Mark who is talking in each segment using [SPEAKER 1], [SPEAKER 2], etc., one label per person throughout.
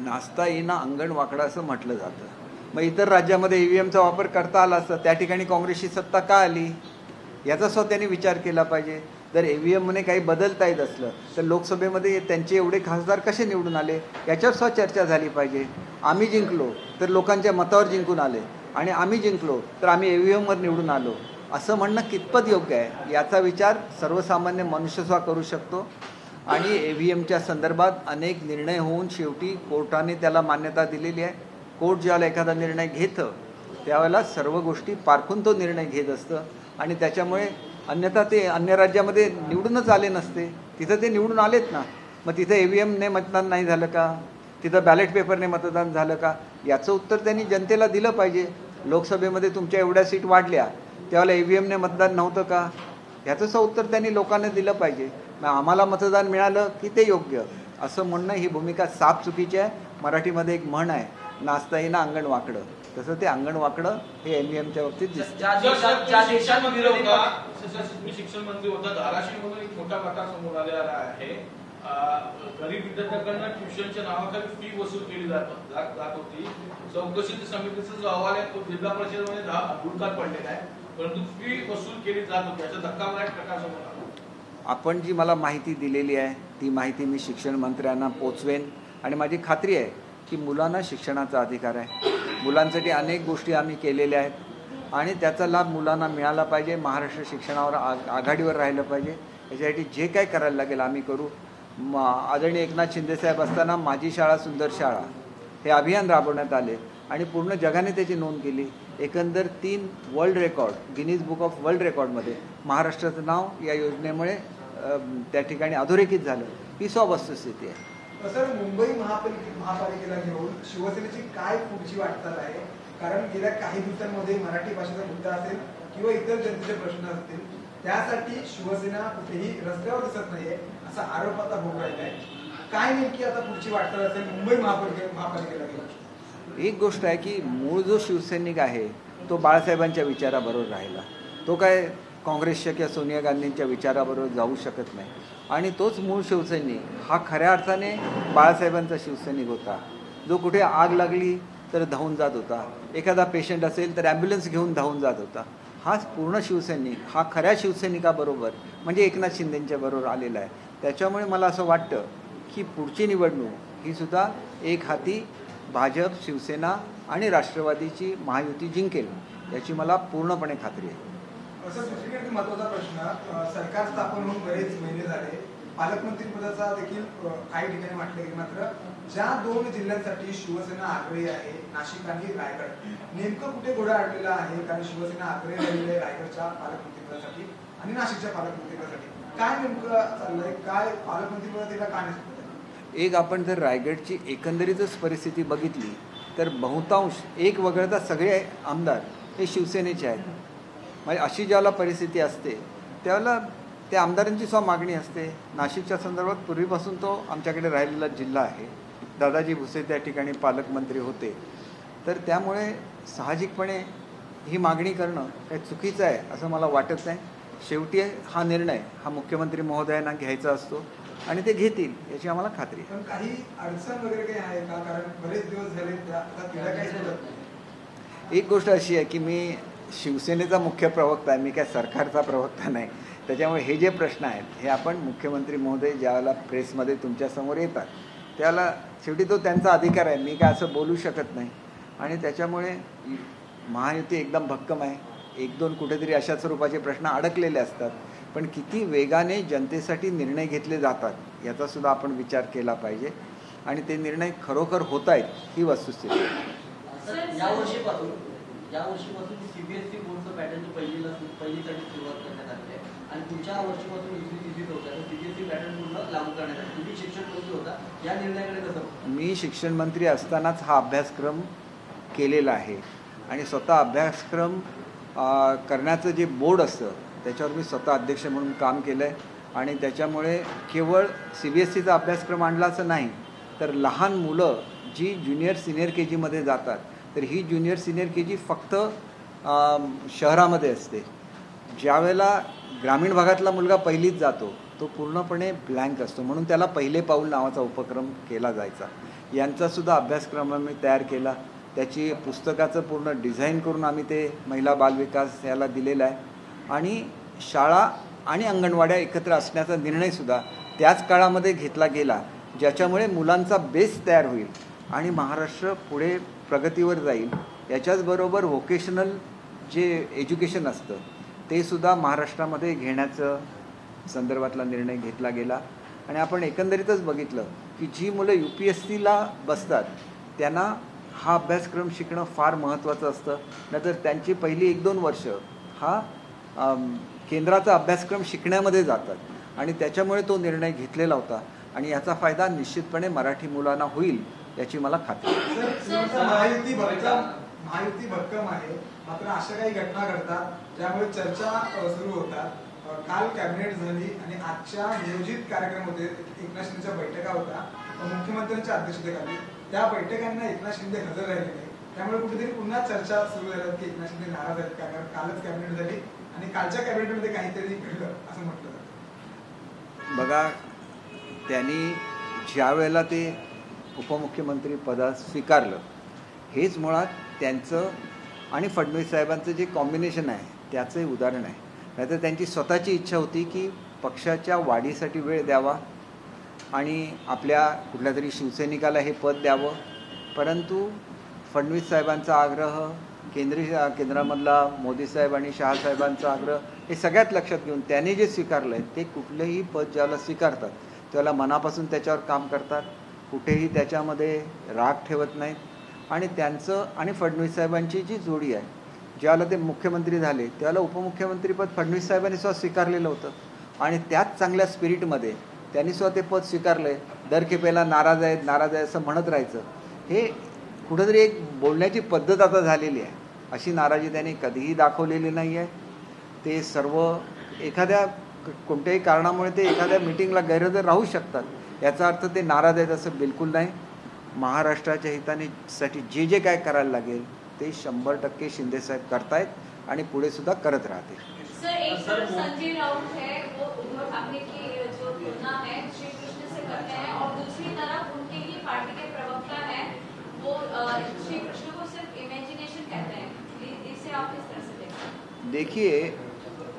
[SPEAKER 1] नाचता येईना अंगण वाकडा असं म्हटलं जातं. मग इतर राज्यामध्ये ईव्हीएमचा वापर करता आला असता, त्या ठिकाणी काँग्रेसची सत्ता का आली याचा स्वतः त्यांनी विचार केला पाहिजे. जर ईव्हीएमने काही बदलता येत असलं तर लोकसभेमध्ये त्यांचे एवढे खासदार कसे निवडून आले याच्यावर सुद्धा चर्चा झाली पाहिजे. आम्ही जिंकलो तर लोकांच्या मतावर जिंकून आले आणि आम्ही जिंकलो तर आम्ही ईव्हीएमवर निवडून आलो असं म्हणणं कितपत योग्य आहे याचा विचार सर्वसामान्य मनुष्यसुद्धा करू शकतो. आणि ईव्हीएमच्या संदर्भात अनेक निर्णय होऊन शेवटी कोर्टाने त्याला मान्यता दिलेली आहे. कोर्ट ज्यावेळेला एखादा निर्णय घेतं त्यावेळेला सर्व गोष्टी पारखून तो निर्णय घेत असतं आणि त्याच्यामुळे अन्यथा ते अन्य राज्यामध्ये निवडूनच आले नसते. तिथं ते निवडून आलेत ना, मग तिथं ईव्हीएमने मतदान नाही झालं का, तिथं बॅलेट पेपरने मतदान झालं का, याचं उत्तर त्यांनी जनतेला दिलं पाहिजे. लोकसभेमध्ये तुमच्या एवढ्या सीट वाढल्या त्यावेळेला ईव्हीएमने मतदान नव्हतं का, याचं उत्तर त्यांनी लोकांना दिलं पाहिजे. मग आम्हाला मतदान मिळालं की ते योग्य असं म्हणणं ही भूमिका साफ चुकीची आहे. मराठीमध्ये एक म्हण आहे, नाचता येईना अंगण वाकडं, तसं ते अंगण वाकडं हे ईव्हीएमच्या बाबतीत दिसतं.
[SPEAKER 2] शिक्षण मंत्री होता, धाराशिवमधून एक मोठा प्रकार समोर आलेला आहे. गरीब विद्यार्थ्यांना ट्युशनच्या नावाखाली फी वसूल केली जात होती. चौकशी समितीचा जो अहवाल आहे तो जिल्हा परिषदेमध्ये भूतकाळ पडलेला आहे, परंतु फी वसूल केली जात होती याचा धक्कादायक प्रकार समोर आला.
[SPEAKER 1] आपण जी मला माहिती दिलेली आहे ती माहिती मी शिक्षण मंत्र्यांना पोचवेन आणि माझी खात्री आहे की मुलांना शिक्षणाचा अधिकार आहे. मुलांसाठी अनेक गोष्टी आम्ही केलेल्या आहेत आणि त्याचा लाभ मुलांना मिळाला पाहिजे. महाराष्ट्र शिक्षणावर आघाडीवर राहिलं पाहिजे. याच्यासाठी जे काय करायला लागेल आम्ही करू. आदरणीय एकनाथ शिंदेसाहेब असताना माझी शाळा सुंदर शाळा हे अभियान राबवण्यात आले आणि पूर्ण जगाने त्याची नोंद केली. एकंदर 3 world record Guinness book of world रेकॉर्डमध्ये महाराष्ट्राचं नाव या योजनेमुळे त्या ठिकाणी अधोरेखित झालं. ही वस्तुस्थिती आहे.
[SPEAKER 3] सर, मुंबई महापालिकेला घेऊन शिवसेनेची काय पुढची वाटचाल आहे? कारण गेल्या काही दिवसांमध्ये मराठी भाषेचा मुद्दा असेल किंवा इतर जनतेचे प्रश्न असतील त्यासाठी शिवसेना कुठेही रस्त्यावर दिसत नाहीये असा आरोप आता होत राहिला आहे. काय नेमकी आता पुढची वाटचाल असेल मुंबई महापालिकेला घेऊन?
[SPEAKER 1] एक गोष्ट आहे की मूळ जो शिवसैनिक आहे तो बाळासाहेबांच्या विचाराबरोबर राहिला. तो काय काँग्रेसच्या किंवा सोनिया गांधींच्या विचाराबरोबर जाऊ शकत नाही आणि तोच मूळ शिवसैनिक हा खऱ्या अर्थाने बाळासाहेबांचा शिवसैनिक होता, जो कुठे आग लागली तर धावून जात होता, एखादा पेशंट असेल तर ॲम्ब्युलन्स घेऊन धावून जात होता. हाच पूर्ण शिवसैनिक हा खऱ्या शिवसैनिकाबरोबर म्हणजे एकनाथ शिंदेंच्या बरोबर आलेला आहे. त्याच्यामुळे मला असं वाटतं की पुढची निवडणूक ही सुद्धा एक हाती भाजप, शिवसेना आणि राष्ट्रवादीची महायुती जिंकेल याची मला पूर्णपणे खात्री आहे.
[SPEAKER 3] असं दुसरीकडे महत्त्वाचा प्रश्न, सरकार स्थापन होऊन बरेच महिने झाले, पालकमंत्रीपदाचा देखील काही ठिकाणी म्हटलं गेलं, मात्र ज्या 2 जिल्ह्यांसाठी शिवसेना आग्रही आहे, नाशिक आणि रायगड, नेमकं कुठे घोडा अडलेला आहे? कारण शिवसेना आग्रही राहिलेली आहे रायगडच्या पालकमंत्रीपदासाठी आणि नाशिकच्या पालकमंत्रीपदासाठी. काय नेमकं चाललंय? काय पालकमंत्रीपदाला का नाही?
[SPEAKER 1] एक आपण जर रायगडची एकंदरीतच परिस्थिती बघितली तर बहुतांश एक वगळता सगळे आमदार हे शिवसेनेचे आहेत. म्हणजे अशी ज्यावेळेला परिस्थिती असते त्यावेळेला त्या आमदारांची सुद्धा मागणी असते. नाशिकच्या संदर्भात पूर्वीपासून तो आमच्याकडे राहिलेला जिल्हा आहे. दादाजी भुसे त्या ठिकाणी पालकमंत्री होते, तर त्यामुळे साहजिकपणे ही मागणी करणं काही चुकीचं आहे असं मला वाटत नाही. शेवटी हा निर्णय हा मुख्यमंत्री महोदयांना घ्यायचा असतो आणि ते घेतील याची आम्हाला खात्री आहे.
[SPEAKER 3] पण काही अडचण वगैरे काही आहे का? कारण बरेच दिवस झाले
[SPEAKER 1] एक गोष्ट अशी आहे की मी शिवसेनेचा मुख्य प्रवक्ता आहे, मी काय सरकारचा प्रवक्ता नाही. त्याच्यामुळे हे जे प्रश्न आहेत हे आपण मुख्यमंत्री महोदय ज्यावेळेला प्रेसमध्ये तुमच्यासमोर येतात त्याला शेवटी तो त्यांचा अधिकार आहे, मी काय असं बोलू शकत नाही. आणि त्याच्यामुळे महायुती एकदम भक्कम आहे. 1-2 कुठेतरी अशा स्वरूपाचे प्रश्न अडकलेले असतात, पण किती वेगाने जनतेसाठी निर्णय घेतले जातात याचासुद्धा आपण विचार केला पाहिजे आणि ते निर्णय खरोखर होत आहेत ही वस्तुस्थिती आहे.
[SPEAKER 4] यावर्षीपासून सीबीएसई बोर्डचं पॅटर्न पहिलीसाठी सुरुवात करण्यात आली आहे आणि पुढच्या वर्षीपासून इसी होता तर सीबीएसई पॅटर्न पूर्ण लागू करण्यात आले. तुम्ही शिक्षण मंत्री होता, या निर्णयाकडे कसं?
[SPEAKER 1] मी शिक्षण मंत्री असतानाच हा अभ्यासक्रम केलेला आहे आणि स्वतः अभ्यासक्रम करण्याचं जे बोर्ड असतं त्याच्यावर मी स्वतः अध्यक्ष म्हणून काम केलं आहे आणि त्याच्यामुळे केवळ CBSEचा अभ्यासक्रम आणला असं नाही तर लहान मुलं जी ज्युनियर सिनियर KGमध्ये जातात तर ही ज्युनियर सिनियर KG फक्त शहरामध्ये असते. ज्यावेळेला ग्रामीण भागातला मुलगा पहिलीच जातो तो पूर्णपणे ब्लँक असतो, म्हणून त्याला पहिले पाऊल नावाचा उपक्रम केला जायचा. यांचासुद्धा अभ्यासक्रम आम्ही तयार केला. त्याची पुस्तकाचं पूर्ण डिझाईन करून आम्ही ते महिला बालविकास याला दिलेलं आहे. आणि शाळा आणि अंगणवाड्या एकत्र असण्याचा निर्णयसुद्धा त्याच काळामध्ये घेतला गेला, ज्याच्यामुळे मुलांचा बेस तयार होईल आणि महाराष्ट्र पुढे प्रगतीवर जाईल. याच्याचबरोबर व्होकेशनल जे एज्युकेशन असतं ते सुद्धा महाराष्ट्रामध्ये घेण्याचं संदर्भातला निर्णय घेतला गेला. आणि आपण एकंदरीतच बघितलं की जी मुलं UPSCला बसतात त्यांना हा अभ्यासक्रम शिकणं फार महत्त्वाचं असतं. नाहीतर त्यांची पहिली 1-2 वर्ष हा केंद्राचा अभ्यासक्रम शिकण्यामध्ये जातात आणि त्याच्यामुळे तो निर्णय घेतलेला होता आणि याचा फायदा निश्चितपणे मराठी मुलांना होईल याची मला खात्री आहे.
[SPEAKER 3] महायुती भक्कम आहे, मात्र अशा काही घटना घडतात ज्यामुळे चर्चा सुरू होतात. काल कॅबिनेट झाली आणि आजच्या नियोजित कार्यक्रमामध्ये एकनाथ शिंदेच्या बैठका होत्या मुख्यमंत्र्यांच्या अध्यक्षतेखाली. त्या बैठकांना एकनाथ शिंदे हजर राहिले नाही, त्यामुळे कुठेतरी पुन्हा चर्चा सुरू झाल्या की एकनाथ शिंदे नाराज आहेत का, कारण कालच कॅबिनेट झाली आणि कालच्या कॅबिनेटमध्ये काहीतरी घडलं असं म्हटलं जातं.
[SPEAKER 1] बघा, त्यांनी ज्या वेळेला ते उपमुख्यमंत्री पद स्वीकारलं हेच मुळात त्यांचं आणि फडणवीस साहेबांचं जे कॉम्बिनेशन आहे त्याचंही उदाहरण आहे. नाहीतर त्यांची स्वतःची इच्छा होती की पक्षाच्या वाढीसाठी वेळ द्यावा आणि आपल्या कुठल्या तरी शिवसैनिकाला हे पद द्यावं. परंतु फडणवीस साहेबांचा आग्रह, केंद्रामधला मोदी साहेब आणि शहासाहेबांचा आग्रह हे सगळ्यात लक्षात घेऊन त्यांनी जे स्वीकारलं आहे ते कुठलंही पद ज्याला स्वीकारतात त्याला मनापासून त्याच्यावर काम करतात, कुठेही त्याच्यामध्ये राग ठेवत नाहीत. आणि त्यांचं आणि फडणवीस साहेबांची जी जोडी आहे, ज्यावेळेला ते मुख्यमंत्री झाले त्यावेळेला उपमुख्यमंत्रीपद फडणवीस साहेबांनी सुद्धा स्वीकारलेलं होतं आणि त्याच चांगल्या स्पिरिटमध्ये त्यांनी सुद्धा ते पद स्वीकारलं. दर खेपेला नाराज आहे असं म्हणत राहायचं हे कुठंतरी एक बोलण्याची पद्धत आता झालेली आहे. अशी नाराजी त्यांनी कधीही दाखवलेली नाही आहे. ते सर्व एखाद्या कोणत्याही कारणामुळे ते एखाद्या मीटिंगला गैरहजर राहू शकतात, याचा अर्थ ते नाराज आहेत असं बिलकुल नाही. महाराष्ट्राच्या हितासाठी जे काय करायला लागेल ते 100% शिंदेसाहेब करतायत आणि पुढे सुद्धा करत राहतील.
[SPEAKER 5] सर, एक तरफ संजय राउत है, वो उद्धव ठाकरे की जो तुलना है श्री कृष्ण से करते हैं और दूसरी तरफ उनके ही पार्टी के प्रवक्ता हैं वो श्री कृष्ण को सिर्फ इमेजिनेशन कहते हैं. इसे आप किस तरह से देखते हैं?
[SPEAKER 1] देखिए,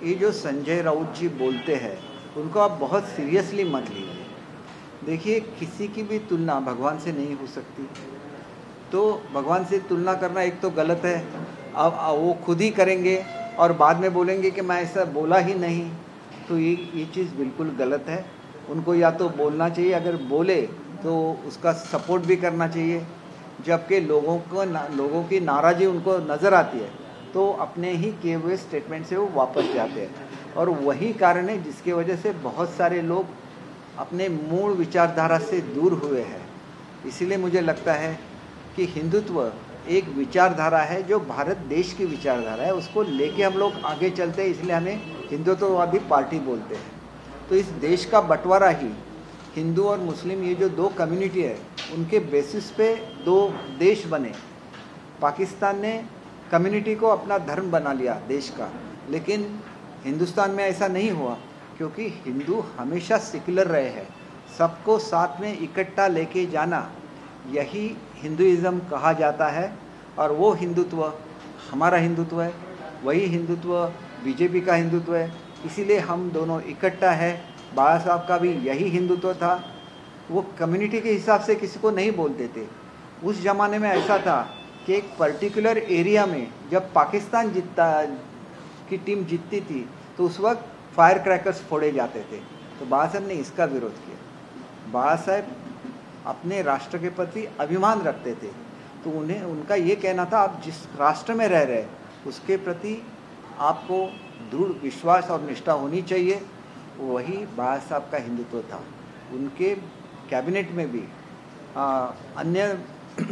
[SPEAKER 1] ये जो संजय राउत जी बोलते हैं उनको आप बहुत सीरियसली मत लीजिए. देखिए, किसी की भी तुलना भगवान से नहीं हो सकती. तो भगवान से तुलना करना एक तो गलत है. अब वो खुद ही करेंगे और बाद में बोलेंगे कि मैं ऐसा बोला ही नहीं, तो ये चीज़ बिल्कुल गलत है. उनको या तो बोलना चाहिए, अगर बोले तो उसका सपोर्ट भी करना चाहिए. जबकि लोगों की नाराज़गी उनको नज़र आती है तो अपने ही किए हुए स्टेटमेंट से वो वापस जाते हैं. और वही कारण है जिसकी वजह से बहुत सारे लोग अपने मूल विचारधारा से दूर हुए हैं. इसीलिए मुझे लगता है कि हिंदुत्व एक विचारधारा है जो भारत देश की विचारधारा है, उसको लेके हम लोग आगे चलते हैं. इसलिए हमें हिंदुत्ववादी पार्टी बोलते हैं. तो इस देश का बंटवारा ही हिंदू और मुस्लिम ये जो 2 कम्युनिटी है उनके बेसिस पे 2 देश बने. पाकिस्तान ने कम्युनिटी को अपना धर्म बना लिया देश का, लेकिन हिंदुस्तान में ऐसा नहीं हुआ क्योंकि हिंदू हमेशा सेक्युलर रहे हैं. सबको साथ में इकट्ठा लेके जाना यही हिंदुइज़्म कहा जाता है. और वो हिंदुत्व हमारा हिंदुत्व है, वही हिंदुत्व बीजेपी का हिंदुत्व है. इसीलिए हम दोनों इकट्ठा है. बाबा साहब का भी यही हिंदुत्व था. वो कम्युनिटी के हिसाब से किसी को नहीं बोलते थे. उस ज़माने में ऐसा था कि एक पर्टिकुलर एरिया में जब पाकिस्तान की टीम जीतती थी तो उस वक्त फायर क्रैकर्स फोड़े जाते थे. तो बाबा साहब ने इसका विरोध किया. बाबा साहब अपने राष्ट्र के प्रति अभिमान रखते थे, तो उनका ये कहना था आप जिस राष्ट्र में रह रहे उसके प्रति आपको दृढ़ विश्वास और निष्ठा होनी चाहिए. वही बाबा साहब का हिंदुत्व था. उनके कैबिनेट में भी अन्य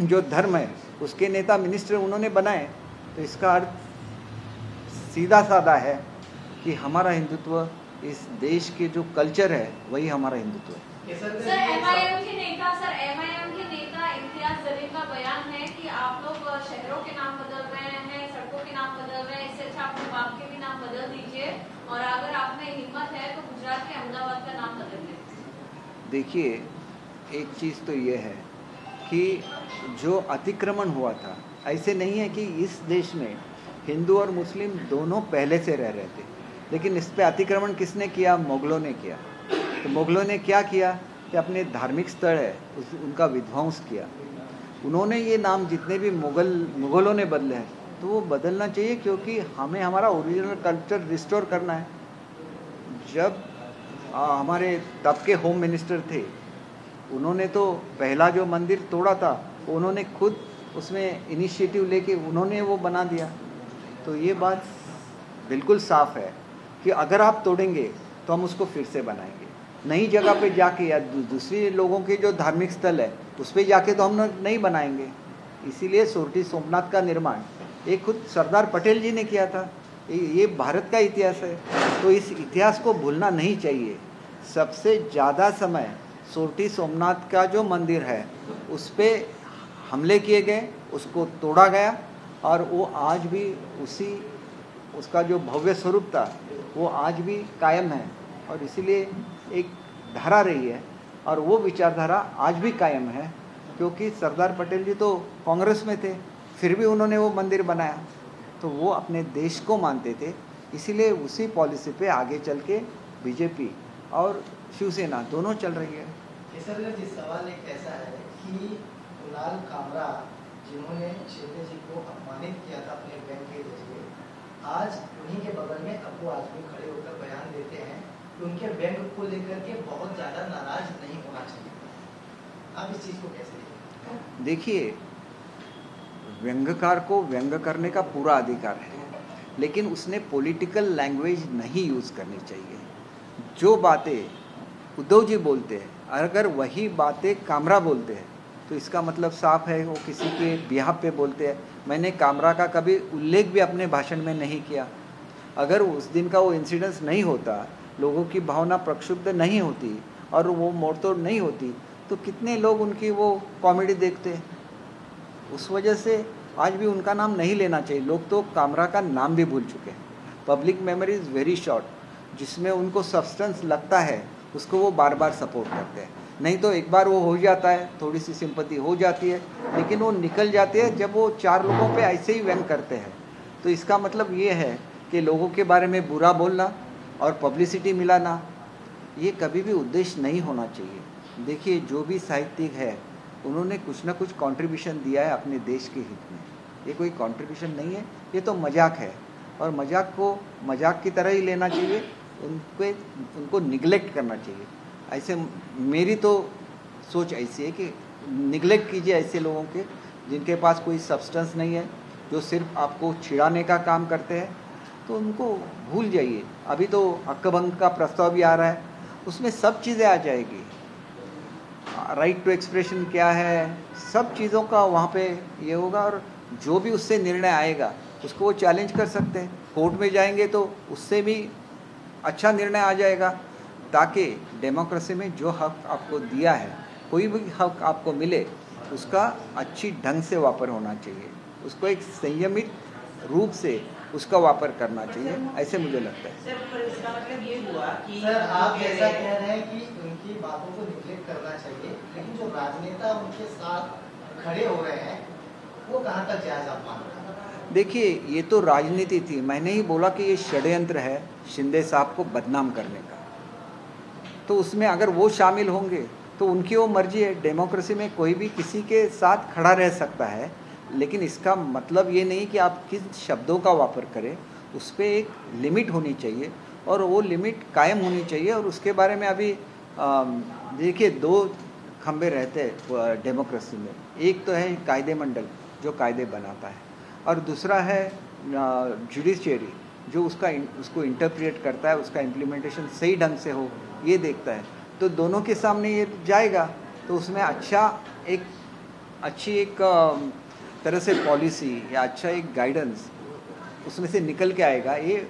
[SPEAKER 1] जो धर्म है उसके नेता मिनिस्टर उन्होंने बनाए. तो इसका अर्थ सीधा साधा है कि हमारा हिंदुत्व इस देश के जो कल्चर है वही हमारा हिंदुत्व है.
[SPEAKER 5] सर, एमआईएम के नेता इम्तियाज जलील का बयान है कि आप लोग शहरों के नाम बदल रहे हैं, सड़कों के नाम बदल रहे हैं, इससे अच्छा अपने बाप के भी नाम बदल दीजिए और अगर आप में हिम्मत है तो गुजरात के अहमदाबाद का नाम बदल दीजिए.
[SPEAKER 1] देखिए, एक चीज़ तो ये है कि जो अतिक्रमण हुआ था, ऐसे नहीं है कि इस देश में हिंदू और मुस्लिम दोनों पहले से रह रहे थे, लेकिन इस पे अतिक्रमण किसने किया? मुगलों ने किया। तो मुगलों ने क्या किया कि अपने धार्मिक स्थल है उनका विध्वंस किया। उन्होंने ये नाम जितने भी मुगलों ने बदले हैं तो वो बदलना चाहिए, क्योंकि हमें हमारा ओरिजिनल कल्चर रिस्टोर करना है। जब हमारे तब के होम मिनिस्टर थे, उन्होंने तो पहला जो मंदिर तोड़ा था उन्होंने खुद उसमें इनिशिएटिव लेके उन्होंने वो बना दिया। तो ये बात बिल्कुल साफ है कि अगर आप तोड़ेंगे तो हम उसको फिर से बनाएंगे। नई जगह पे जाके या दूसरी लोगों के जो धार्मिक स्थल है उस पे जाके तो हम नहीं बनाएंगे। इसीलिए सोरठी सोमनाथ का निर्माण एक खुद सरदार पटेल जी ने किया था। ये भारत का इतिहास है, तो इस इतिहास को भूलना नहीं चाहिए। सबसे ज़्यादा समय सोरठी सोमनाथ का जो मंदिर है उस पर हमले किए गए, उसको तोड़ा गया, और वो आज भी उसका जो भव्य स्वरूप था वो आज भी कायम है। और इसीलिए एक धारा रही है और वो विचारधारा आज भी कायम है, क्योंकि सरदार पटेल जी तो कांग्रेस में थे, फिर भी उन्होंने वो मंदिर बनाया। तो वो अपने देश को मानते थे, इसीलिए उसी पॉलिसी पे आगे चल के बीजेपी और शिवसेना दोनों चल रही है।
[SPEAKER 6] सर जी, सवाल एक ऐसा है कि कुणाल कामरा जिन्होंने शिंदे जी को अपमानित किया था अपने बैंक के जरिए, आज उन्हीं के बगल में अबू आजमी खड़े होकर बयान देते हैं कि उनके बैंक को लेकर के बहुत ज़्यादा नाराज नहीं होना चाहिए। आप इस चीज़ को कैसे देखते?
[SPEAKER 1] देखिए, व्यंग्यकार को व्यंग्य करने का पूरा अधिकार है, लेकिन उसने पॉलिटिकल लैंग्वेज नहीं यूज़ करनी चाहिए। जो बातें उद्धव जी बोलते हैं, अगर वही बातें कामरा बोलते हैं तो इसका मतलब साफ है वो किसी के बिहाफ पे बोलते हैं। मैंने कामरा का कभी उल्लेख भी अपने भाषण में नहीं किया। अगर उस दिन का वो इंसिडेंस नहीं होता, लोगों की भावना प्रक्षुब्ध नहीं होती और वो मोड़तोड़ नहीं होती, तो कितने लोग उनकी वो कॉमेडी देखते। उस वजह से आज भी उनका नाम नहीं लेना चाहिए। लोग तो कामरा का नाम भी भूल चुके हैं। Public memory is very short, जिसमें उनको सब्सटेंस लगता है उसको वो बार बार सपोर्ट करते हैं। नहीं तो एक बार वो हो जाता है, थोड़ी सी सिंपैथी हो जाती है, लेकिन वो निकल जाती है जब वो चार लोगों पे ऐसे ही व्यंग करते हैं। तो इसका मतलब ये है कि लोगों के बारे में बुरा बोलना और पब्लिसिटी मिलाना, ये कभी भी उद्देश्य नहीं होना चाहिए। देखिए, जो भी साहित्यिक है उन्होंने कुछ ना कुछ कंट्रीब्यूशन दिया है अपने देश के हित में। ये कोई कंट्रीब्यूशन नहीं है, ये तो मजाक है, और मजाक को मजाक की तरह ही लेना चाहिए, उनको निगलेक्ट करना चाहिए। ऐसे मेरी तो सोच ऐसी है कि निगलेक्ट कीजिए ऐसे लोगों के जिनके पास कोई सब्सटेंस नहीं है, जो सिर्फ आपको छिड़ाने का काम करते हैं, तो उनको भूल जाइए। अभी तो हक्कभंग का प्रस्ताव भी आ रहा है, उसमें सब चीज़ें आ जाएगी। राइट टू एक्सप्रेशन क्या है, सब चीज़ों का वहाँ पे ये होगा, और जो भी उससे निर्णय आएगा उसको वो चैलेंज कर सकते हैं। कोर्ट में जाएंगे तो उससे भी अच्छा निर्णय आ जाएगा, ताकि डेमोक्रेसी में जो हक आपको दिया है, कोई भी हक आपको मिले, उसका अच्छी ढंग से वापर होना चाहिए। उसको एक संयमित रूप से उसका वापर करना चाहिए, ऐसे मुझे लगता है।
[SPEAKER 6] सर, पर इसका मतलब ये हुआ कि सर आप ऐसा कह रहे हैं कि उनकी बातों को निगलेक्ट करना चाहिए, लेकिन जो राजनेता उनके साथ खड़े हो रहे हैं वो कहाँ तक जायज आप मान रहे हैं?
[SPEAKER 1] देखिए, ये तो राजनीति थी। मैंने ही बोला कि ये षड्यंत्र है शिंदे साहब को बदनाम करने का। तो उसमें अगर वो शामिल होंगे तो उनकी वो मर्जी है। डेमोक्रेसी में कोई भी किसी के साथ खड़ा रह सकता है, लेकिन इसका मतलब ये नहीं कि आप किस शब्दों का वापर करें, उस पर एक लिमिट होनी चाहिए और वो लिमिट कायम होनी चाहिए। और उसके बारे में अभी देखिए, दो खंबे रहते हैं डेमोक्रेसी में। एक तो है कायदे मंडल जो कायदे बनाता है, और दूसरा है जुडिशियरी जो उसको इंटरप्रेट करता है, उसका इम्प्लीमेंटेशन सही ढंग से हो ये देखता है। तो दोनों के सामने ये जाएगा तो उसमें अच्छी एक तरह से पॉलिसी या अच्छा एक गाइडेंस उसमें से निकल के आएगा। ये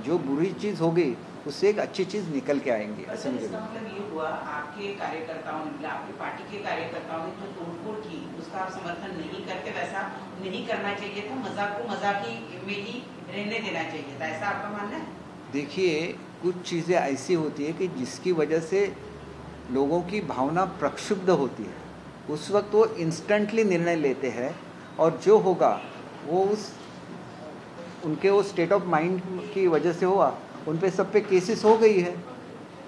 [SPEAKER 1] जो बुरी चीज़ होगी उससे एक अच्छी चीज़ निकल के आएंगी। ऐसे मुझे
[SPEAKER 7] मतलब ये हुआ, आपके कार्यकर्ताओं ने, आपकी पार्टी के कार्यकर्ताओं ने जो तोड़फोड़ की उसका आप समर्थन नहीं करते, वैसा नहीं करना चाहिए था, मजाक को मजाकी में ही रहने देना चाहिए था, ऐसा आपका मानना है?
[SPEAKER 1] देखिए, कुछ चीज़ें ऐसी होती है कि जिसकी वजह से लोगों की भावना प्रक्षुब्ध होती है, उस वक्त वो इंस्टेंटली निर्णय लेते हैं और जो होगा वो उनके वो स्टेट ऑफ माइंड की वजह से हुआ। उन पे सब पे केसेस हो गई है,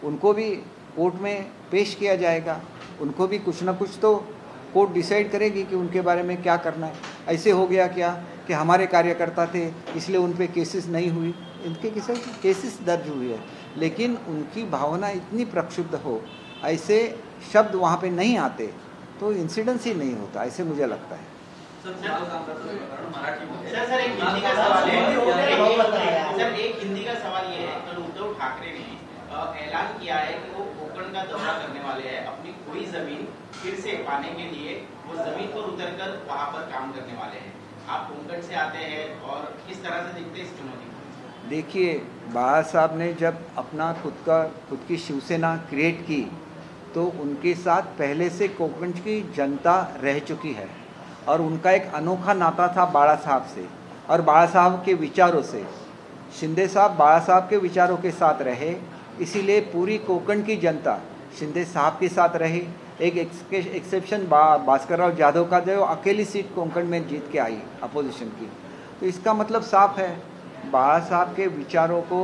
[SPEAKER 1] उनको भी कोर्ट में पेश किया जाएगा, उनको भी कुछ ना कुछ तो कोर्ट डिसाइड करेगी कि उनके बारे में क्या करना है। ऐसे हो गया क्या कि हमारे कार्यकर्ता थे इसलिए उन पे केसेस नहीं हुई, इनके किसी केसेस दर्ज हुई है, लेकिन उनकी भावना इतनी प्रक्षुब्ध हो, ऐसे शब्द वहाँ पे नहीं आते तो इंसिडेंस ही नहीं होता, ऐसे मुझे लगता है।
[SPEAKER 8] सर एक हिंदी का सवाल है। सर एक हिंदी का सवाल ये है, कल उद्धव ठाकरे ने ऐलान किया है कि वो कोंकण का दौरा करने वाले हैं, अपनी कोई जमीन फिर से पाने के लिए वो जमीन पर उतरकर वहाँ पर काम करने वाले हैं। आप कोंकण से आते हैं और किस तरह से देखते हैं इस चुनौती को?
[SPEAKER 1] देखिए, बाबा साहब ने जब अपना खुद की शिवसेना क्रिएट की तो उनके साथ पहले से कोंकण की जनता रह चुकी है और उनका एक अनोखा नाता था बाला साहब से और बाला साहब के विचारों से। शिंदे साहब बाला साहब के विचारों के साथ रहे, इसीलिए पूरी कोंकण की जनता शिंदे साहब के साथ रही। एक एक्सेप्शन भास्करराव जाधव का जो अकेली सीट कोंकण में जीत के आई अपोजिशन की, तो इसका मतलब साफ है बाला साहब के विचारों को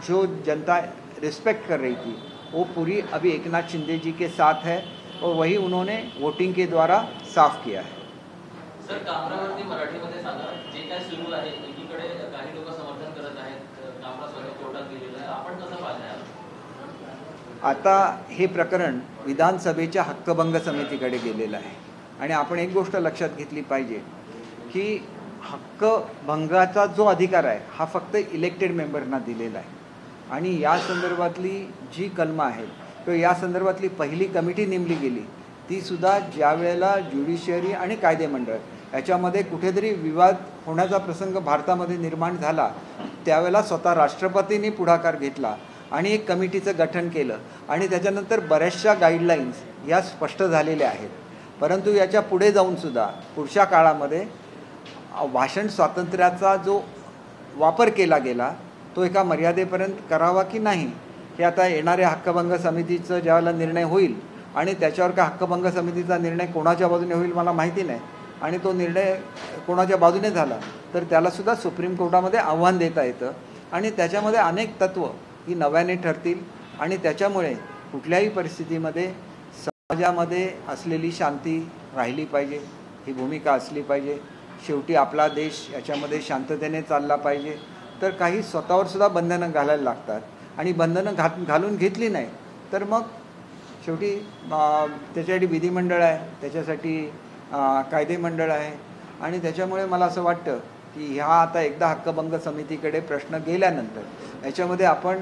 [SPEAKER 1] जो जनता रिस्पेक्ट कर रही थी वो पूरी अभी एकनाथ शिंदे जी के साथ है और वही उन्होंने वोटिंग के द्वारा साफ किया है।
[SPEAKER 4] सर, कामरावरती मराठीमध्ये सांगा, जे काय सुरू आहे, एकीकडे काही लोक समर्थन करत आहेत, कामरा स्वतः कोर्टात गेलेलं आहे, आपण कसं पाहताय?
[SPEAKER 1] आता हे प्रकरण विधानसभेच्या हक्कभंग समितीकडे गेलेलं आहे आणि आपण एक गोष्ट लक्षात घेतली पाहिजे की हक्कभंगाचा जो अधिकार आहे हा फक्त इलेक्टेड मेंबरना दिलेला आहे आणि या संदर्भातली जी कलमं आहेत किंवा या संदर्भातली पहिली कमिटी नेमली गेली ती सुद्धा ज्या वेळेला ज्युडिशियरी आणि कायदे मंडळ याच्यामध्ये कुठेतरी विवाद होण्याचा प्रसंग भारतामध्ये निर्माण झाला त्यावेळेला स्वतः राष्ट्रपतींनी पुढाकार घेतला आणि एक कमिटीचं गठन केलं आणि त्याच्यानंतर बऱ्याचशा गाईडलाईन्स या स्पष्ट झालेल्या आहेत। परंतु याच्या पुढे जाऊन सुद्धा पुढच्या काळामध्ये भाषण स्वातंत्र्याचा जो वापर केला गेला तो एका मर्यादेपर्यंत करावा की नाही हे आता येणाऱ्या हक्कभंग समितीचं ज्यावेळेला निर्णय होईल आणि त्याच्यावर का हक्कभंग समितीचा निर्णय कोणाच्या बाजूने होईल मला माहिती नाही आणि तो निर्णय कोणाच्या बाजूने झाला तर त्याला सुद्धा सुप्रीम कोर्टामध्ये आव्हान देता येतं आणि त्याच्यामध्ये अनेक तत्त्व ही नव्याने ठरतील आणि त्याच्यामुळे कुठल्याही परिस्थितीमध्ये समाजामध्ये असलेली शांती राहिली पाहिजे, ही भूमिका असली पाहिजे। शेवटी आपला देश याच्यामध्ये शांततेने चालला पाहिजे तर काही स्वतःवर सुद्धा बंधनं घालायला लागतात आणि बंधनं घालून घेतली नाही तर मग शेवटी त्याच्यासाठी विधिमंडळ आहे, त्याच्यासाठी कायदे मंडळ आहे आणि त्याच्यामुळे मला असं वाटतं की ह्या आता एकदा हक्कभंग समितीकडे प्रश्न गेल्यानंतर याच्यामध्ये आपण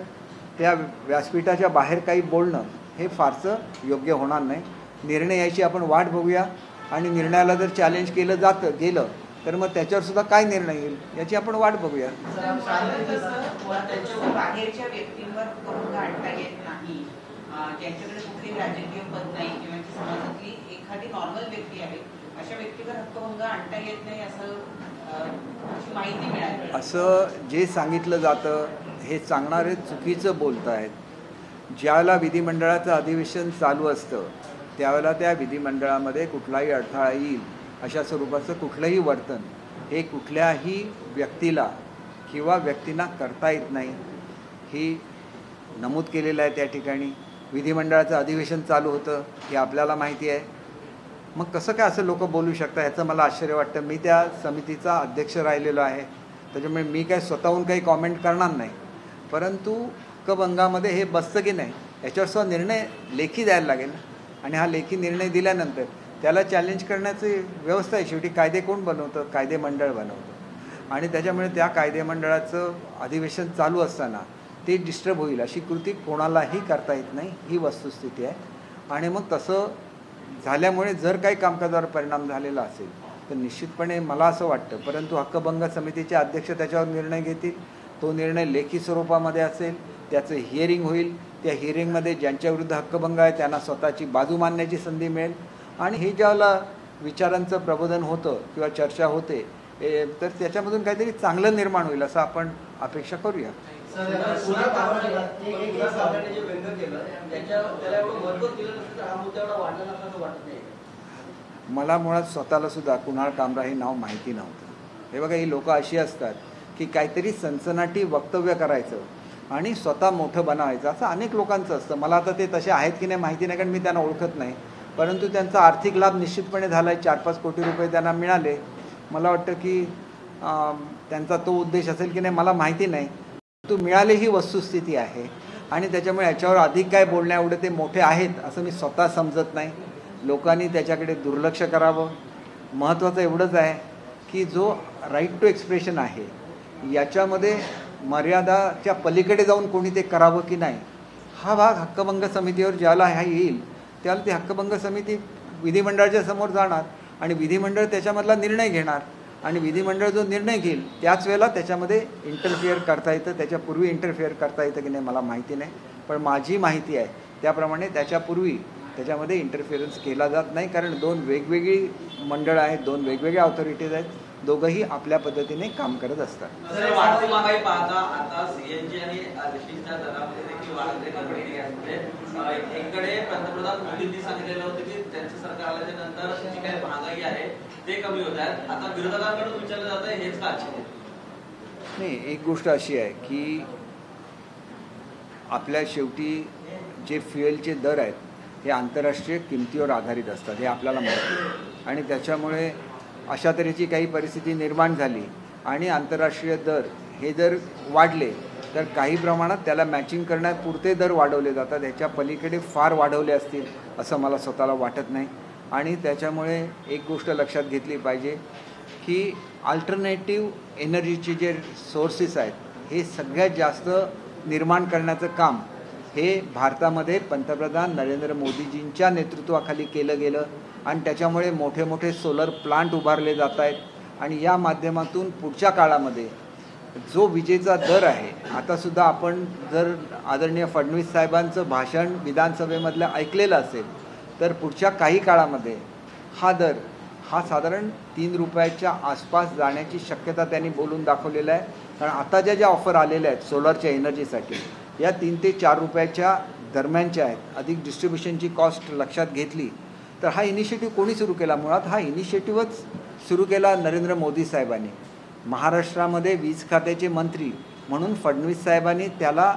[SPEAKER 1] त्या व्यासपीठाच्या बाहेर काही बोलणं हे फारसं योग्य होणार नाही। निर्णय याची आपण वाट बघूया आणि निर्णयाला जर चॅलेंज केलं गेलं तर मग त्याच्यावर सुद्धा काय निर्णय येईल याची आपण वाट बघूया।
[SPEAKER 7] बाहेरच्या व्यक्तींवर हक्कभंग आणता येत नाही, ज्यांच्याकडे कुठलीही राजकीय पद नाही किंवा समाजातली एखादी नॉर्मल व्यक्ती आहे अशा व्यक्तीवर हक्कभंग आणता येत नाही असं माहिती मिळाली।
[SPEAKER 1] असं जे सांगितलं जातं हे सांगणारे चुकीचं बोलत आहेत। ज्यावेळेला विधिमंडळाचं अधिवेशन चालू असतं त्यावेळेला त्या विधिमंडळामध्ये कुठलाही अडथळा येईल अशा स्वरूपाचं कुठलंही वर्तन हे कुठल्याही व्यक्तीला किंवा व्यक्तींना करता येत नाही, ही नमूद केलेलं आहे त्या ठिकाणी। विधिमंडळाचं अधिवेशन चालू होतं हे आपल्याला माहिती आहे, मग कसं काय असं लोक बोलू शकतात ह्याचं मला आश्चर्य वाटतं। मी त्या समितीचा अध्यक्ष राहिलेलो आहे त्याच्यामुळे मी काय स्वतःहून काही कॉमेंट करणार नाही, परंतु हक्कभंगामध्ये हे बसतं की नाही याच्यावर सुद्धा निर्णय लेखी द्यायला लागेल आणि हा लेखी निर्णय दिल्यानंतर त्याला चॅलेंज करण्याची व्यवस्था आहे। शेवटी कायदे कोण बनवतं? कायदे मंडळ बनवतं आणि त्याच्यामुळे त्या कायदे मंडळाचं अधिवेशन चालू असताना ते डिस्टर्ब होईल अशी कृती कोणालाही करता येत नाही, ही वस्तुस्थिती आहे। आणि मग तसं झाल्यामुळे जर काही कामकाजावर परिणाम झालेला असेल तर निश्चितपणे मला असं वाटतं, परंतु हक्कभंग समितीचे अध्यक्ष त्याच्यावर निर्णय घेतील, तो निर्णय लेखी स्वरूपामध्ये असेल, त्याचं हिअरिंग होईल, त्या हिअरिंगमध्ये ज्यांच्याविरुद्ध हक्कभंग आहे त्यांना स्वतःची बाजू मांडण्याची संधी मिळेल आणि हे ज्याला विचारांचं प्रबोधन होतं किंवा चर्चा होते तर त्याच्यामधून काहीतरी चांगलं निर्माण होईल असं आपण अपेक्षा करूया। मला मुळात स्वतःला सुद्धा कुणाल कामरा हे नाव माहिती नव्हतं. हे बघा, ही लोकं अशी असतात की काहीतरी सनसनाटी वक्तव्य करायचं आणि स्वतः मोठं बनावायचं, असं अनेक लोकांचं असतं. मला आता ते तसे आहेत की नाही माहिती नाही, कारण मी त्यांना ओळखत नाही, परंतु त्यांचा आर्थिक लाभ निश्चितपणे झाला आहे. 4-5 कोटी रुपये त्यांना मिळाले. मला वाटतं की त्यांचा तो उद्देश असेल की नाही मला माहिती नाही, तो मिळाले ही वस्तुस्थिती आहे. आणि त्याच्यामुळे याच्यावर अधिक काय बोलण्या एवढे ते मोठे आहेत असं मी स्वतः समजत नाही. लोकांनी त्याच्याकडे दुर्लक्ष करावं. महत्त्वाचं एवढंच आहे की जो राईट टू एक्सप्रेशन आहे याच्यामध्ये मर्यादाच्या पलीकडे जाऊन कोणी ते करावं की नाही, हा भाग हक्कभंग समितीवर ज्याला हा येईल त्याला ती हक्कभंग समिती विधिमंडळाच्या समोर जाणार आणि विधिमंडळ त्याच्यामधला निर्णय घेणार. आणि विधिमंडळ जो निर्णय घेईल त्याच वेळेला त्याच्यामध्ये इंटरफिअर करता येतं. त्याच्यापूर्वी इंटरफिअर करता येतं की नाही मला माहिती नाही, पण माझी माहिती आहे त्याप्रमाणे त्याच्यापूर्वी त्याच्यामध्ये इंटरफिअरन्स केला जात नाही. कारण 2 वेगवेगळी मंडळं आहेत, 2 वेगवेगळ्या ऑथॉरिटीज आहेत, दोघंही आपल्या पद्धतीने काम करत असतात.
[SPEAKER 4] वाढती महागाई पाहता आता सीएनजी आणि एलपीजीच्या दरामध्ये देखील वाढ देखील असते. एकीकडे पंतप्रधान मोदींनी सांगितलेलं होतं की त्यांचं सरकार आल्याच्या नंतर जी काही महागाई आहे ते कमी होत आहेत. आता विरोधकांकडून विचारलं जात आहे हेच का
[SPEAKER 1] नाही. एक गोष्ट अशी आहे की आपल्या शेवटी जे फ्युएलचे दर आहेत हे आंतरराष्ट्रीय किमतीवर आधारित असतात, हे आपल्याला माहिती आहे. आणि त्याच्यामुळे अशा तऱ्हेची काही परिस्थिती निर्माण झाली आणि आंतरराष्ट्रीय दर हे जर वाढले तर काही प्रमाणात त्याला मॅचिंग करण्यापुरते दर वाढवले जातात. ह्याच्या पलीकडे फार वाढवले असतील असं मला स्वतःला वाटत नाही. आणि त्याच्यामुळे एक गोष्ट लक्षात घेतली पाहिजे की अल्टरनेटिव्ह एनर्जीचे जे सोर्सेस आहेत हे सगळ्यात जास्त निर्माण करण्याचं काम हे भारतामध्ये पंतप्रधान नरेंद्र मोदीजींच्या नेतृत्वाखाली केलं गेलं आणि त्याच्यामुळे मोठे मोठे सोलर प्लांट उभारले जात आहेत. आणि या माध्यमातून पुढच्या काळामध्ये जो विजेचा दर आहे, आतासुद्धा आपण जर आदरणीय फडणवीस साहेबांचं भाषण विधानसभेमधलं ऐकलेलं असेल तर पुढच्या काही काळामध्ये हा दर हा साधारण 3 रुपयाच्या आसपास जाण्याची शक्यता त्यांनी बोलून दाखवलेलं आहे. कारण आता ज्या ऑफर आलेल्या आहेत सोलरच्या एनर्जीसाठी या 3 ते 4 रुपयाच्या दरम्यानच्या आहेत. अधिक डिस्ट्रीब्युशनची कॉस्ट लक्षात घेतली तर हा इनिशिएटिव्ह कोणी सुरू केला? मुळात हा इनिशिएटिव्हच सुरू केला नरेंद्र मोदी साहेबांनी. महाराष्ट्रामध्ये वीज खात्याचे मंत्री म्हणून फडणवीस साहेबांनी त्याला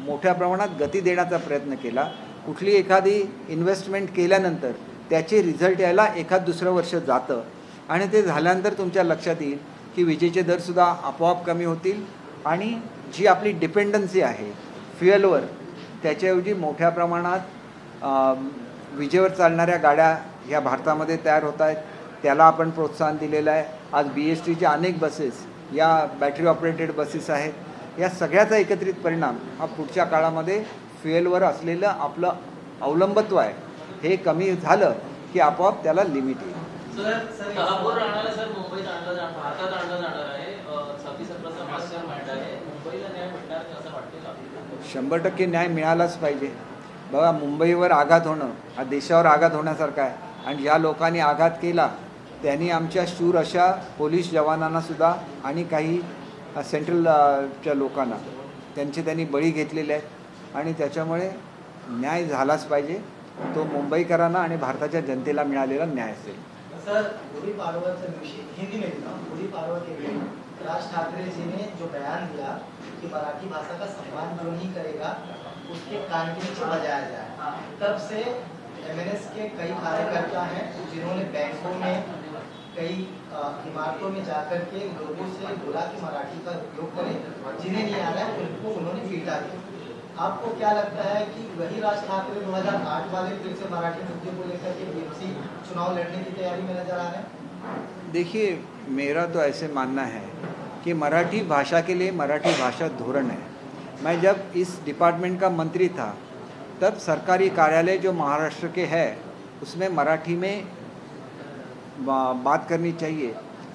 [SPEAKER 1] मोठ्या प्रमाणात गती देण्याचा प्रयत्न केला. कुठली एखादी इन्व्हेस्टमेंट केल्यानंतर त्याचे रिझल्ट यायला 1-2 वर्ष जातं आणि ते झाल्यानंतर तुमच्या लक्षात येईल की विजेचे दरसुद्धा आपोआप कमी होतील आणि जी आपली डिपेंडन्सी आहे फ्युएलवर त्याच्याऐवजी मोठ्या प्रमाणात विजेवर चालणाऱ्या गाड्या ह्या भारतामध्ये तयार होत आहेत. त्याला आपण प्रोत्साहन दिलेलं आहे. आज BSTच्या अनेक बसेस या बॅटरी ऑपरेटेड बसेस आहेत. या सगळ्याचा एकत्रित परिणाम हा पुढच्या काळामध्ये फ्युएलवर असलेलं आपलं अवलंबत्व आहे हे कमी झालं की आपोआप त्याला लिमिट येईल.
[SPEAKER 4] महापौर राणाला सर मुंबईत भारतात आणलं जाणार आहे. 26 मास्टर माइंड आहे. मुंबईला न्याय मिळणार असं वाटतं?
[SPEAKER 1] 100% न्याय मिळालाच पाहिजे. बघा, मुंबईवर आघात होणं हा देशावर आघात होण्यासारखा आहे. आणि ज्या लोकांनी आघात केला त्यांनी आमच्या शूर अशा पोलीस जवानांना सुद्धा आणि काही सेंट्रलच्या लोकांना त्यांनी बळी घेतलेले आहेत. आणि त्याच्यामुळे न्याय झालाच पाहिजे. तो मुंबईकरांना आणि भारताच्या जनतेला मिळालेला न्याय असेल.
[SPEAKER 6] सर, गुड़ी पाड़वा हिंदी में गुड़ी पाड़वा के दिन राज ठाकरे जी ने जो बयान दिया कि मराठी भाषा का सम्मान जो नहीं करेगा उसके कान के नीचे बजाया जाए, तब से MNS के कई कार्यकर्ता हैं जिन्होंने बैंकों में कई इमारतों में जाकर के लोगों से बोला कि मराठी का उपयोग करें, जिन्हें नहीं आ रहा है उनको उन्होंने पीटा दिया. आपको क्या लगता है कि वही राज ठाकरे 2008 वाले फिर से मराठी मुद्दे को लेकर के BMC चुनाव लड़ने की तैयारी में नजर आ रहे हैं?
[SPEAKER 1] देखिए, मेरा तो ऐसे मानना है कि मराठी भाषा के लिए मराठी भाषा धोरण है. मैं जब इस डिपार्टमेंट का मंत्री था तब सरकारी कार्यालय जो महाराष्ट्र के है उसमें मराठी में बात करनी चाहिए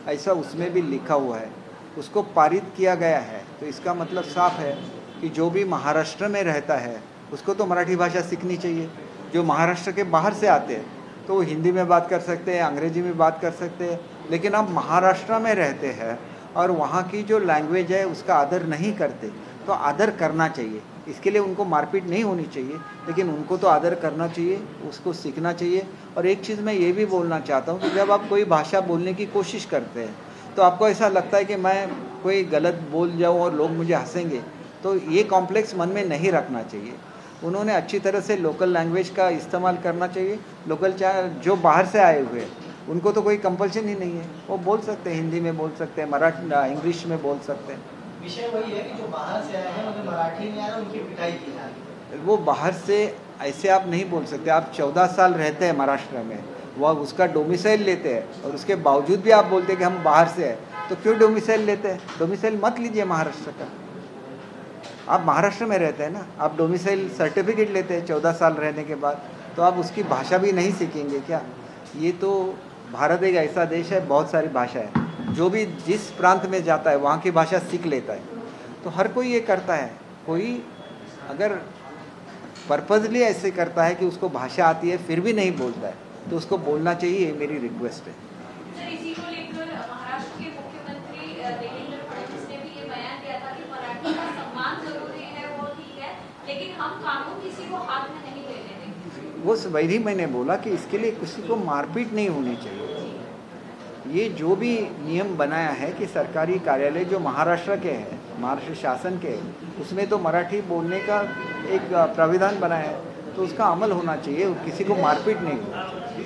[SPEAKER 1] ऐसा उसमें भी लिखा हुआ है. उसको पारित किया गया है. तो इसका मतलब साफ है कि जो भी महाराष्ट्र में रहता है उसको तो मराठी भाषा सीखनी चाहिए. जो महाराष्ट्र के बाहर से आते हैं तो वो हिंदी में बात कर सकते हैं, अंग्रेजी में बात कर सकते हैं. लेकिन आप महाराष्ट्र में रहते हैं और वहाँ की जो लैंग्वेज है उसका आदर नहीं करते तो आदर करना चाहिए। इसके लिए उनको मारपीट नहीं होनी चाहिए, लेकिन उनको तो आदर करना चाहिए, उसको सीखना चाहिए। और एक चीज़ मैं ये भी बोलना चाहता हूँ कि जब आप कोई भाषा बोलने की कोशिश करते हैं तो आपको ऐसा लगता है कि मैं कोई गलत बोल जाऊँ और लोग मुझे हंसेंगे, तो ये कॉम्प्लेक्स मन में नहीं रखना चाहिए। उन्होंने अच्छी तरह से लोकल लैंग्वेज का इस्तेमाल करना चाहिए। लोकल जो बाहर से आए हुए उनको तो कोई कंपल्शन ही नहीं है, वो बोल सकते हैं, हिंदी में बोल सकते हैं, मराठी इंग्लिश में बोल सकते हैं।
[SPEAKER 6] विषय वही है कि जो बाहर से आए हैं उन्हें मराठी नहीं आ रहा, उनकी पिटाई की जा रही है।
[SPEAKER 1] वो बाहर से ऐसे आप नहीं बोल सकते। आप 14 साल रहते हैं महाराष्ट्र में, वह उसका डोमिसाइल लेते हैं और उसके बावजूद भी आप बोलते हैं कि हम बाहर से हैं, तो क्यों डोमिसाइल लेते हैं? डोमिसाइल मत लीजिए महाराष्ट्र का। आप महाराष्ट्र में रहते हैं ना, आप डोमिसाइल सर्टिफिकेट लेते हैं 14 साल रहने के बाद, तो आप उसकी भाषा भी नहीं सीखेंगे क्या? ये तो भारत एक ऐसा देश है, बहुत सारी भाषा है, जो भी जिस प्रांत में जाता है वहाँ की भाषा सीख लेता है। तो हर कोई ये करता है। कोई अगर पर्पजली ऐसे करता है कि उसको भाषा आती है फिर भी नहीं बोलता है, तो उसको बोलना चाहिए, ये मेरी रिक्वेस्ट है।
[SPEAKER 5] सर, इसी को लेकर महाराष्ट्र के मुख्यमंत्री देवेंद्र फडणवीस ने भी ये बयान दिया था कि मराठी का सम्मान जरूरी है, वो ठीक है, लेकिन हम कानून किसी को हाथ में नहीं लेने देंगे।
[SPEAKER 1] वो वही मैंने बोला कि इसके लिए किसी को मारपीट नहीं होनी चाहिए। ये जो भी नियम बनाया है कि सरकारी कार्यालय जो महाराष्ट्र के हैं, महाराष्ट्र शासन के हैं, उसमें तो मराठी बोलने का एक प्राविधान बनाया है, तो उसका अमल होना चाहिए और किसी को मारपीट नहीं होना चाहिए।